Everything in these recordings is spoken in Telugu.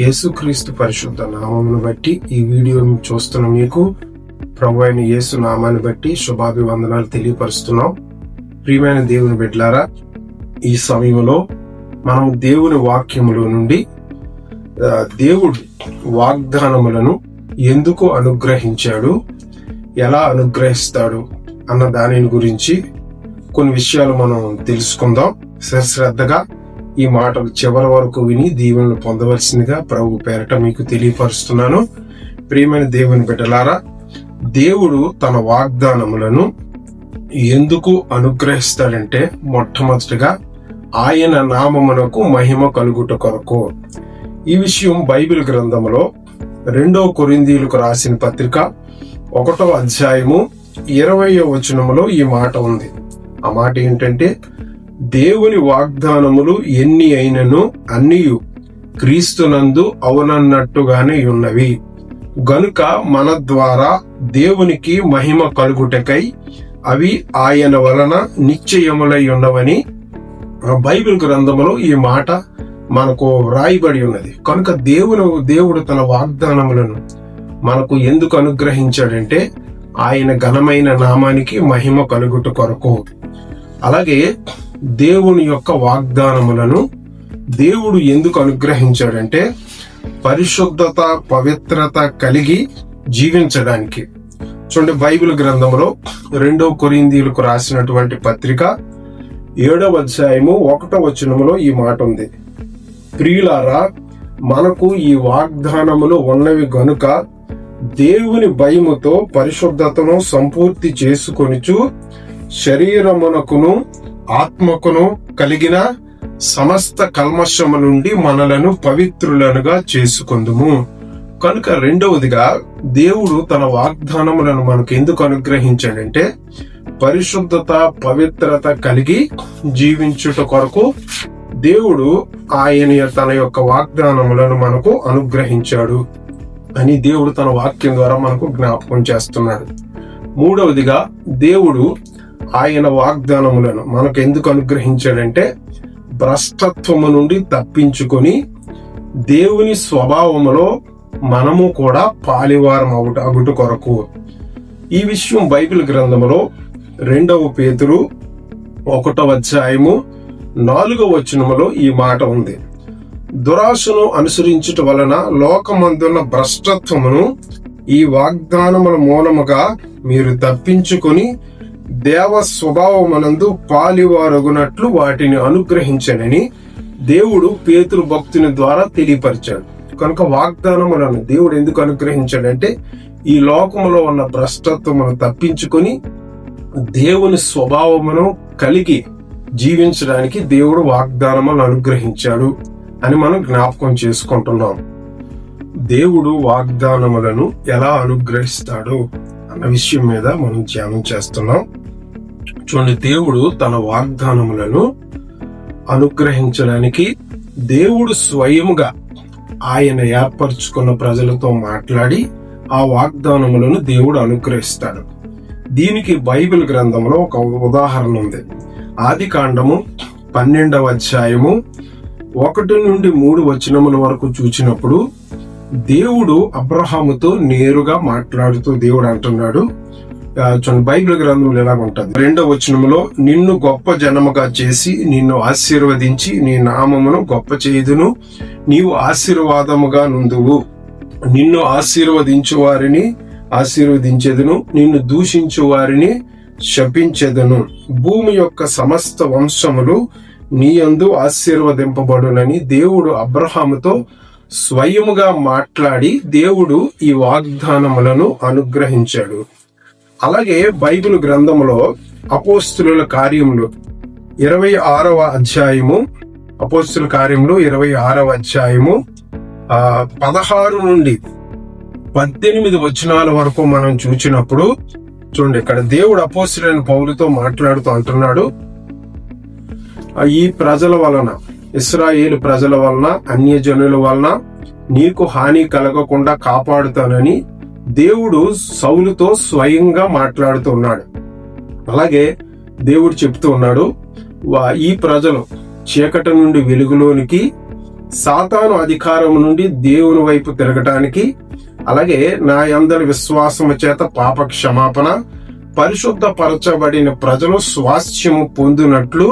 యేసుక్రీస్తు పరిశుద్ధ నామమును బట్టి ఈ వీడియోను చూస్తున్న మీకు ప్రభు అయిన యేసు నామాన్ని బట్టి శుభాభివందనాలు తెలియపరుస్తున్నాం. ప్రియమైన దేవుని బిడ్డలారా, ఈ సమయంలో మనం దేవుని వాక్యములో నుండి దేవుడు వాగ్దానములను ఎందుకు అనుగ్రహించాడు, ఎలా అనుగ్రహిస్తాడు అన్న దానిని గురించి కొన్ని విషయాలు మనం తెలుసుకుందాం. శ్రద్ధగా ఈ మాటలు చివరి వరకు విని దీవెనలు పొందవలసిందిగా ప్రభు పేరట మీకు తెలియపరుస్తున్నాను. ప్రియమైన దేవుని బిడ్డలారా, దేవుడు తన వాగ్దానములను ఎందుకు అనుగ్రహిస్తాడంటే మొట్టమొదటిగా ఆయన నామమునకు మహిమ కలుగుట కొరకు. ఈ విషయం బైబిల్ గ్రంథములో 2 కొరింథీయులకు రాసిన పత్రిక 1వ అధ్యాయము 20వ వచనములో ఈ మాట ఉంది. ఆ మాట ఏంటంటే, దేవుని వాగ్దానములు ఎన్ని అయినను అన్నియు క్రీస్తునందు అవునన్నట్టుగానే ఉన్నవి గనుక మన ద్వారా దేవునికి మహిమ కలుగుటకై అవి ఆయన వలన నిశ్చయములై ఉన్నవని బైబిల్ గ్రంథములో ఈ మాట మనకు రాయబడి ఉన్నది. కనుక దేవుడు తన వాగ్దానములను మనకు ఎందుకు అనుగ్రహించాడంటే ఆయన ఘనమైన నామానికి మహిమ కలుగుట కొరకు. అలాగే దేవుని యొక్క వాగ్దానములను దేవుడు ఎందుకు అనుగ్రహించాడంటే పరిశుద్ధత, పవిత్రత కలిగి జీవించడానికి. చూడండి, బైబిల్ గ్రంథంలో 2 కొరింథీయులకు రాసినటువంటి పత్రిక 7వ అధ్యాయము 1వ వచనములో ఈ మాట ఉంది. ప్రియులారా, మనకు ఈ వాగ్దానములు ఉన్నవి గనుక దేవుని భయముతో పరిశుద్ధతను సంపూర్తి చేసుకొనుచు శరీరమునకును ఆత్మకును కలిగిన సమస్త కల్మషము నుండి మనలను పవిత్రులనుగా చేసుకొందుము. కనుక రెండవదిగా దేవుడు తన వాగ్దానములను మనకు ఎందుకు అనుగ్రహించాడంటే పరిశుద్ధత, పవిత్రత కలిగి జీవించుట కొరకు దేవుడు తన యొక్క వాగ్దానములను మనకు అనుగ్రహించాడు అని దేవుడు తన వాక్యం ద్వారా మనకు జ్ఞాపకం చేస్తున్నాడు. మూడవదిగా దేవుడు ఆయన వాగ్దానములను మనకు ఎందుకు అనుగ్రహించాడంటే భ్రష్టత్వము నుండి తప్పించుకొని దేవుని స్వభావములో మనము కూడా పాలివారం అగుట కొరకు. ఈ విషయం బైబిల్ గ్రంథములో 2వ పేతురు 1వ అధ్యాయము 4వ వచనములో ఈ మాట ఉంది. దురాశను అనుసరించుట వలన లోకమందున్న భ్రష్టత్వమును ఈ వాగ్దానముల మూలముగా మీరు తప్పించుకొని దేవ స్వభావమునందు పాలివారగునట్లు వాటిని అనుగ్రహించనని దేవుడు పేతురు భక్తుని ద్వారా తెలియపరిచాడు. కనుక వాగ్దానములను దేవుడు ఎందుకు అనుగ్రహించాడంటే ఈ లోకములో ఉన్న భ్రష్టత్వమును తప్పించుకొని దేవుని స్వభావమును కలిగి జీవించడానికి దేవుడు వాగ్దానములను అనుగ్రహించాడు అని మనం జ్ఞాపకం చేసుకుంటున్నాం. దేవుడు వాగ్దానములను ఎలా అనుగ్రహిస్తాడు అన్న విషయం మీద మనం ధ్యానం చేస్తున్నాం. చూడండి, దేవుడు తన వాగ్దానములను అనుగ్రహించడానికి దేవుడు స్వయముగా ఆయన ఏర్పరచుకున్న ప్రజలతో మాట్లాడి ఆ వాగ్దానములను దేవుడు అనుగ్రహిస్తాడు. దీనికి బైబిల్ గ్రంథంలో ఒక ఉదాహరణ ఉంది. ఆదికాండము 12వ అధ్యాయము 1 నుండి 3 వచనముల వరకు చూచినప్పుడు దేవుడు అబ్రహాముతో నేరుగా మాట్లాడుతూ దేవుడు అంటున్నాడు. బైబిల్ గ్రంథంలో ఎలాగ ఉంటుంది, 2వ వచనములో, నిన్ను గొప్ప జనముగా చేసి నిన్ను ఆశీర్వదించి నీ నామమును గొప్ప చేయుదును, నీవు ఆశీర్వాదముగా నుందువు, నిన్ను ఆశీర్వదించు వారిని ఆశీర్వదించెదను, నిన్ను దూషించు వారిని శపించెదను, భూమి యొక్క సమస్త వంశములు నీ యందు ఆశీర్వదింపబడునని దేవుడు అబ్రహాముతో స్వయముగా మాట్లాడి దేవుడు ఈ వాగ్దానములను అనుగ్రహించాడు. అలాగే బైబిల్ గ్రంథములో అపోస్తుల కార్యములు 26వ అధ్యాయము 26వ అధ్యాయము 16 నుండి 18 వచనాల వరకు మనం చూచినప్పుడు చూడండి, ఇక్కడ దేవుడు అపోస్తులైన పౌలుతో మాట్లాడుతూ అంటున్నాడు, ఈ ప్రజల వలన, ఇశ్రాయేలు ప్రజల వలన, అన్యజనుల వలన నీకు హాని కలగకుండా కాపాడుతానని దేవుడు సౌలుతో స్వయంగా మాట్లాడుతున్నాడు. అలాగే దేవుడు చెప్తూ ఉన్నాడు, ఈ ప్రజలు చీకటి నుండి వెలుగులోనికి, సాతాను అధికారం నుండి దేవుని వైపు తిరగటానికి, అలాగే నా యందరి విశ్వాసము చేత పాప క్షమాపణ, పరిశుద్ధ పరచబడిన ప్రజలు స్వాస్థ్యము పొందినట్లు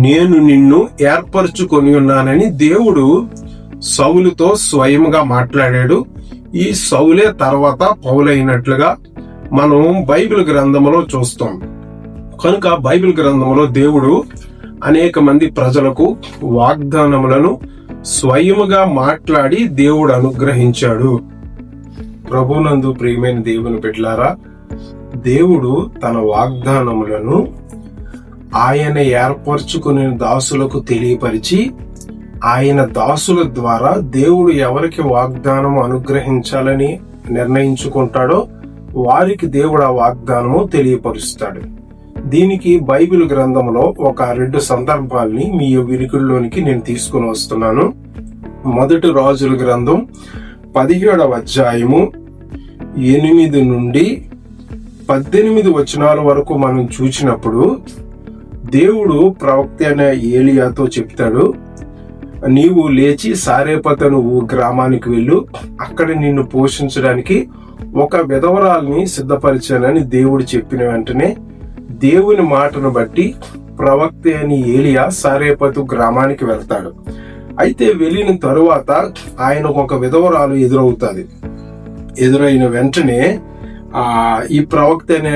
నేను నిన్ను ఏర్పరచుకొని ఉన్నానని దేవుడు సౌలుతో స్వయంగా మాట్లాడాడు. ఈ సౌలే తర్వాత పౌలైనట్లుగా మనం బైబిల్ గ్రంథంలో చూస్తాం. కనుక బైబిల్ గ్రంథంలో దేవుడు అనేక మంది ప్రజలకు వాగ్దానములను స్వయముగా మాట్లాడి దేవుడు అనుగ్రహించాడు. ప్రభునందు ప్రియమైన దేవుని బిడ్డలారా, దేవుడు తన వాగ్దానములను ఆయన ఏర్పరచుకుని దాసులకు తెలియపరిచి, ఆయన దాసుల ద్వారా దేవుడు ఎవరికి వాగ్దానము అనుగ్రహించాలని నిర్ణయించుకుంటాడో వారికి దేవుడు ఆ వాగ్దానము తెలియపరుస్తాడు. దీనికి బైబిల్ గ్రంథంలో ఒక 2 సందర్భాల్ని మీ వినికిడిలోనికి నేను తీసుకుని వస్తున్నాను. మొదటి రాజుల గ్రంథం 17వ అధ్యాయము 8 నుండి 18 వచనాల వరకు మనం చూసినప్పుడు దేవుడు ప్రవక్త అయిన ఏలియాతో చెప్తాడు, నీవు లేచి సారేపతను గ్రామానికి వెళ్ళు, అక్కడ నిన్ను పోషించడానికి ఒక విధవరాల్ని సిద్ధపరిచానని దేవుడు చెప్పిన వెంటనే దేవుని మాటను బట్టి ప్రవక్త అయిన ఏలియా సారేపతు గ్రామానికి వెళ్తాడు. అయితే వెళ్ళిన తరువాత ఆయనకు ఒక విధవరాలు ఎదురైన వెంటనే ఈ ప్రవక్త అయిన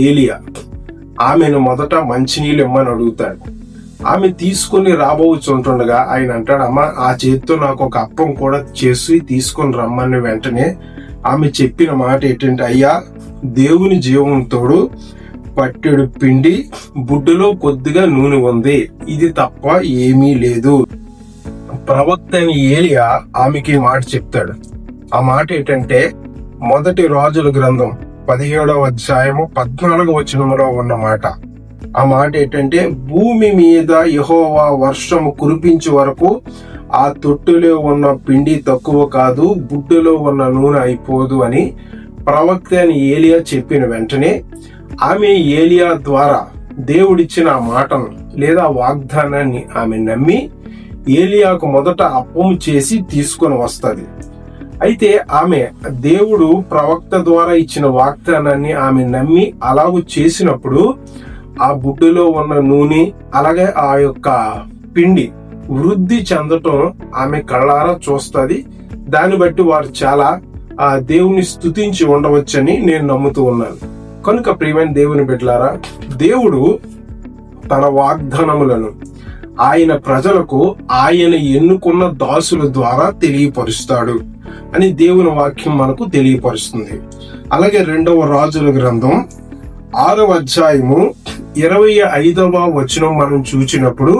ఏలియా ఆమెను మొదట మంచినీళ్ళు ఇమ్మని అడుగుతాడు. ఆమె తీసుకుని రాబోచుంటుండగా ఆయన అంటాడు, అమ్మా ఆ చేతితో నాకు ఒక అప్పం కూడా చేసి తీసుకొని రమ్మని వెంటనే ఆమె చెప్పిన మాట ఏంటంటే, అయ్యా దేవుని జీవంతోడు పట్టెడు పిండి బుడ్డులో కొద్దిగా నూనె ఉంది, ఇది తప్ప ఏమీ లేదు. ప్రవక్త అయిన ఏలియా ఆమెకి మాట చెప్తాడు. ఆ మాట ఏంటంటే మొదటి రాజుల గ్రంథం 17వ అధ్యాయము 14వ వచనంలో ఉన్న మాట. ఆ మాట ఏంటంటే, భూమి మీద యెహోవా వర్షము కురిపించే వరకు ఆ తొట్టులో ఉన్న పిండి తక్కువ కాదు, బుడ్డులో ఉన్న నూనె అయిపోదు అని ప్రవక్త అయిన ఏలియా చెప్పిన వెంటనే ఆమె ఏలియా ద్వారా దేవుడిచ్చిన ఆ మాటను లేదా వాగ్దానాన్ని ఆమె నమ్మి ఏలియాకు మొదట అప్పము చేసి తీసుకొని వస్తుంది. అయితే ఆమె దేవుడు ప్రవక్త ద్వారా ఇచ్చిన వాగ్దానాన్ని ఆమె నమ్మి అలాగూ చేసినప్పుడు ఆ బుడ్డులో ఉన్న నూనె అలాగే ఆ యొక్క పిండి వృద్ధి చెందటం ఆమె కళ్ళారా చూస్తుంది. దాన్ని బట్టి వారు చాలా ఆ దేవుని స్తుతించి ఉండవచ్చని నేను నమ్ముతూ ఉన్నాను. కనుక ప్రియమైన దేవుని బిడ్డలారా, దేవుడు తన వాగ్దానములను ఆయన ప్రజలకు ఆయన ఎన్నుకున్న దాసుల ద్వారా తెలియపరుస్తాడు అని దేవుని వాక్యం మనకు తెలియపరుస్తుంది. అలాగే 2వ రాజుల గ్రంథం 6వ అధ్యాయము 25వ వచనం మనం చూసినప్పుడు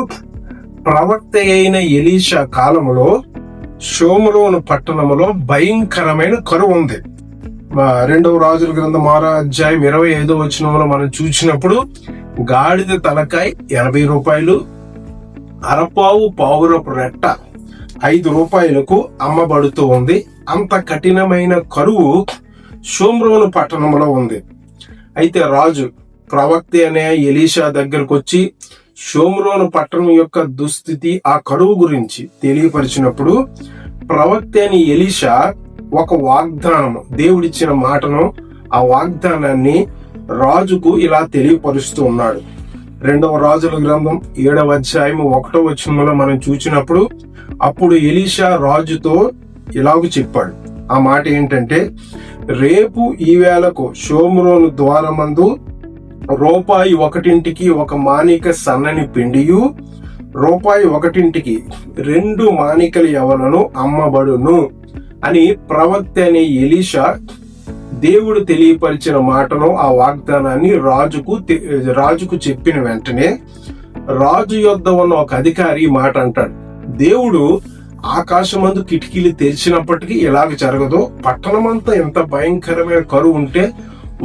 ప్రవక్త అయిన ఎలీషా కాలములో షోమ్రోను పట్టణములో భయంకరమైన కరువు ఉంది. 2వ రాజుల గ్రంథం 6వ అధ్యాయం 25వ వచనంలో మనం చూసినప్పుడు గాడిద తలకాయ 80 రూపాయలు, అరపావు పావురపు రెట్ట 5 రూపాయలకు అమ్మబడుతూ ఉంది. అంత కఠినమైన కరువు షోమ్రోను పట్టణంలో ఉంది. అయితే రాజు ప్రవక్త అనే ఎలీషా దగ్గరకు వచ్చి షోమ్రోను పట్టణం యొక్క దుస్థితి, ఆ కరువు గురించి తెలియపరిచినప్పుడు ప్రవక్త అని ఎలీషా ఒక వాగ్దానము, దేవుడిచ్చిన మాటను, ఆ వాగ్దానాన్ని రాజుకు ఇలా తెలియపరుస్తూ ఉన్నాడు. 2వ రాజుల గ్రంథం 7వ అధ్యాయం 1వ వచనంలో మనం చూసినప్పుడు అప్పుడు ఎలీషా రాజుతో ఇలాగ చెప్పాడు. ఆ మాట ఏంటంటే, రేపు ఈ వేళకు షోమ్రోను ద్వారమందు రూపాయి 1ంటికి 1 మానిక సన్నని పిండియు, రూపాయి 1ంటికి 2 మానికల యవలను అమ్మబడును అని ప్రవక్త అనే ఎలీషా దేవుడు తెలియపరిచిన మాటను, ఆ వాగ్దానాన్ని రాజుకు చెప్పిన వెంటనే రాజు యొద్ద ఉన్న ఒక అధికారి మాట అంటాడు, దేవుడు ఆకాశమందు కిటికీలు తెరిచినప్పటికీ ఇలాగ జరగదు, పట్టణమంతా ఎంత భయంకరమైన కరువు ఉంటే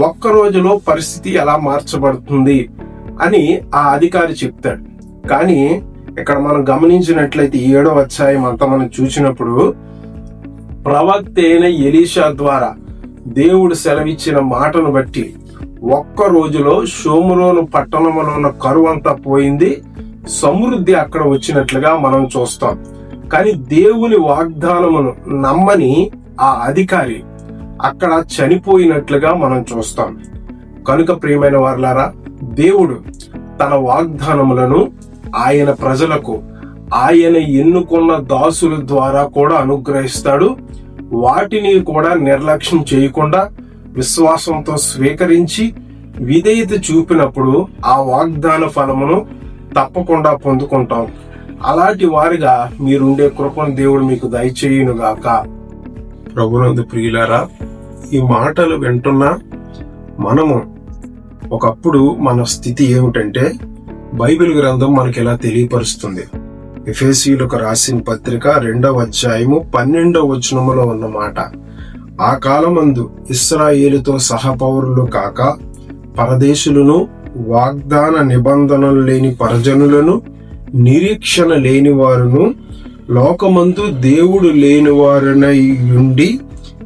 ఒక్క రోజులో పరిస్థితి ఎలా మార్చబడుతుంది అని ఆ అధికారి చెప్తాడు. కానీ ఇక్కడ మనం గమనించినట్లయితే 7వ అధ్యాయం అంతా మనం చూసినప్పుడు ప్రవక్త అయిన ఎలీషా ద్వారా దేవుడు సెలవిచ్చిన మాటను బట్టి ఒక్క రోజులో షోమ్రోను పట్టణంలో ఉన్న కరువు అంతా పోయింది, సమృద్ధి అక్కడ వచ్చినట్లుగా మనం చూస్తాం. కానీ దేవుని వాగ్దానమును నమ్మని ఆ అధికారి అక్కడ చనిపోయినట్లుగా మనం చూస్తాం. కనుక ప్రియమైన వారలారా, దేవుడు తన వాగ్దానములను ఆయన ప్రజలకు ఆయన ఎన్నుకున్న దాసుల ద్వారా కూడా అనుగ్రహిస్తాడు. వాటిని కూడా నిర్లక్ష్యం చేయకుండా విశ్వాసంతో స్వీకరించి విధేయత చూపినప్పుడు ఆ వాగ్దాన ఫలమును తప్పకుండా పొందుకుంటాం. అలాంటి వారిగా మీరుండే కృపను దేవుడు మీకు దయచేయునుగాక. ప్రభునందు ప్రియులారా, ఈ మాటలు వింటున్నా మనము ఒకప్పుడు మన స్థితి ఏమిటంటే, బైబిల్ గ్రంథం మనకి ఇలా తెలియపరుస్తుంది. ఎఫెసీయులకు రాసిన పత్రిక 2వ అధ్యాయము 12వ వచనములో ఉన్నమాట, ఆ కాలమందు ఇశ్రాయేలుతో సహపౌరులు కాక పరదేశులను, వాగ్దాన నిబంధనలు లేని పరజనులను, నిరీక్షణ లేని వారును, లోకమందు దేవుడు లేని వారునై ఉండి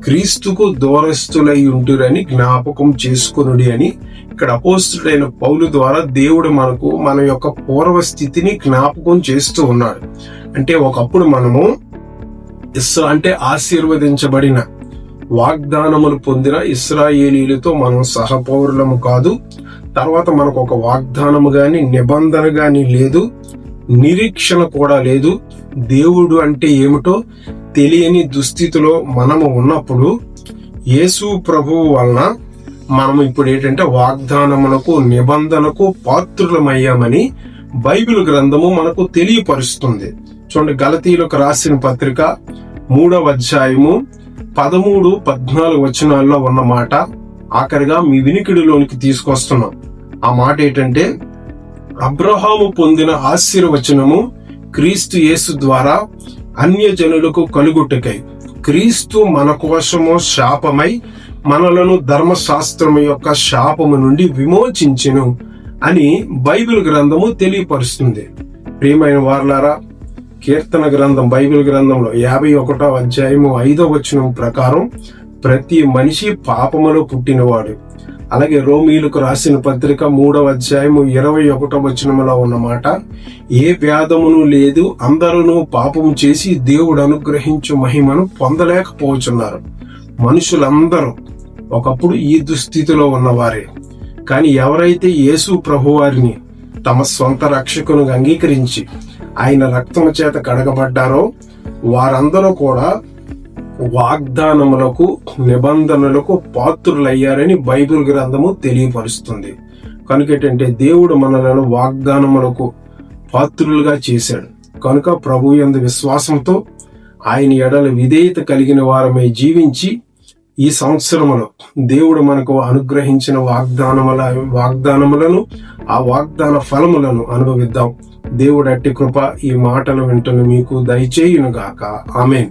క్రీస్తుకు దూరస్తులై ఉంటురని జ్ఞాపకం చేసుకొనుడి అని ఇక్కడ అపోస్తుడైన పౌలు ద్వారా దేవుడు మనకు మన యొక్క పూర్వ స్థితిని జ్ఞాపకం చేస్తూ ఉన్నాడు. అంటే ఒకప్పుడు మనము అంటే ఆశీర్వదించబడిన వాగ్దానములు పొందిన ఇశ్రాయేలీలతో మనం సహపౌరులము కాదు. తర్వాత మనకు ఒక వాగ్దానము గాని నిబంధన గాని లేదు, నిరీక్షణ కూడా లేదు. దేవుడు అంటే ఏమిటో తెలియని దుస్థితిలో మనము ఉన్నప్పుడు యేసు ప్రభువు వలన మనము ఇప్పుడు ఏంటంటే వాగ్దానములకు, నిబంధనకు పాత్రులమయ్యామని బైబిల్ గ్రంథము మనకు తెలియపరుస్తుంది. చూడండి, గలతీయులకు రాసిన పత్రిక 3వ అధ్యాయము 13, 14 వచనాల్లో ఉన్న మాట ఆఖరిగా మీ వినికిడిలోనికి తీసుకొస్తున్నాం. ఆ మాట ఏంటంటే, అబ్రహాము పొందిన ఆశీర్వచనము క్రీస్తు యేసు ద్వారా అన్యజనులకు కలుగుటకై క్రీస్తు మన కోసము శాపమై మనలను ధర్మశాస్త్రము యొక్క శాపము నుండి విమోచించెను అని బైబిల్ గ్రంథము తెలియపరుస్తుంది. ప్రియమైన వారలారా, కీర్తన గ్రంథం బైబిల్ గ్రంథంలో 51వ అధ్యాయము 5వ వచనం ప్రకారం ప్రతి మనిషి పాపములో పుట్టినవాడు. అలాగే రోమీయులకు రాసిన పత్రిక 3వ అధ్యాయము 21వ వచనములో ఉన్నమాట, ఏ భేదమును లేదు, అందరూ పాపము చేసి దేవుడు అనుగ్రహించు మహిమను పొందలేకపోతున్నారు. మనుషులందరూ ఒకప్పుడు ఈ దుస్థితిలో ఉన్నవారే. కానీ ఎవరైతే యేసు ప్రభువారిని తమ సొంత రక్షకునిగా అంగీకరించి ఆయన రక్తము చేత కడగబడ్డారో వారందరూ కూడా వాగ్దానములకు, నిబంధనలకు పాత్రులయ్యారని బైబిల్ గ్రంథము తెలియపరుస్తుంది. కనుక ఏంటంటే దేవుడు మనలను వాగ్దానములకు పాత్రులుగా చేశాడు. కనుక ప్రభు యందు విశ్వాసంతో ఆయన ఎడల విధేయత కలిగిన వారమై జీవించి ఈ సంవత్సరములో దేవుడు మనకు అనుగ్రహించిన వాగ్దానములను, ఆ వాగ్దాన ఫలములను అనుభవిద్దాం. దేవుడు అట్టి కృప ఈ మాటలు వింటున్న మీకు దయచేయునుగాక. ఆమేన్.